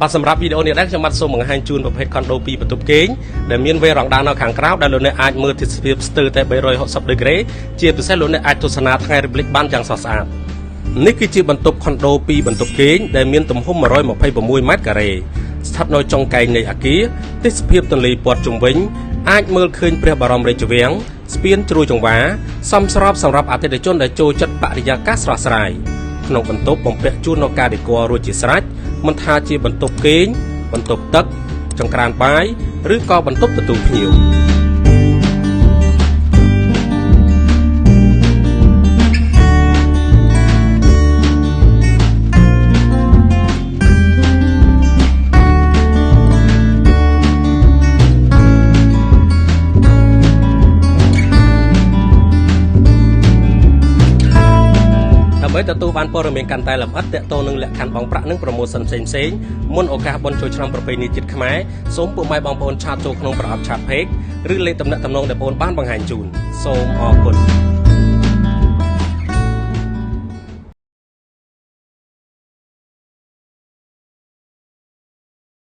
បាទសម្រាប់វីដេអូនេះដែរខ្ញុំបាទសូមបង្ហាញជូនប្រភេទ condo 2 បន្ទប់គេងដែលមានវេរងដាននៅខាងក្រៅដែលលោកអ្នកអាចមើលទិដ្ឋភាពស្ទើរតែ360ដឺក្រេជាពិសេសលោកអ្នកអាចទស្សនាថ្ងៃរំលឹកបានយ៉ាងស្រស់ស្អាតនេះគឺជាបន្ទប់ condo 2 បន្ទប់គេងដែលមានទំហំ126ម៉ែត្រការ៉េស្ថិតនៅចុងកែងនៃអគារទិដ្ឋភាពទន្លេព័ទ្ធជុំវិញអាចមើលឃើញព្រះបរមរាជវាំងស្ពានជ្រោយចង្វាសមស្របសម្រាប់អតិថិជនដែលចូលចិត្តបរិយាកាសស្រស់ស្រាយក្នុងបន្ទប់បំពាក់ជូននូវការដេគ័ររួចជាស្រេចមិនថាជាបន្ទប់គេងបន្ទប់ទឹកចង្ក្រានបាយឬក៏បន្ទប់ទទួលភ្ញៀវដើម្បីទទួលបានព័ត៌មានកាន់តែលម្អិតទាក់ទងនឹងលក្ខខណ្ឌបង់ប្រាក់និង promotion ផ្សេងៗមុនឱកាសបុណ្យចូលឆ្នាំប្រពៃណីជាតិខ្មែរសូមពុកម៉ែបងប្អូនឆាតចូលក្នុងប្រអប់ chat page ឬលេខទំនាក់ទំនងដែលបងប្អូនបានបង្ហាញជូនសូមអរគុណ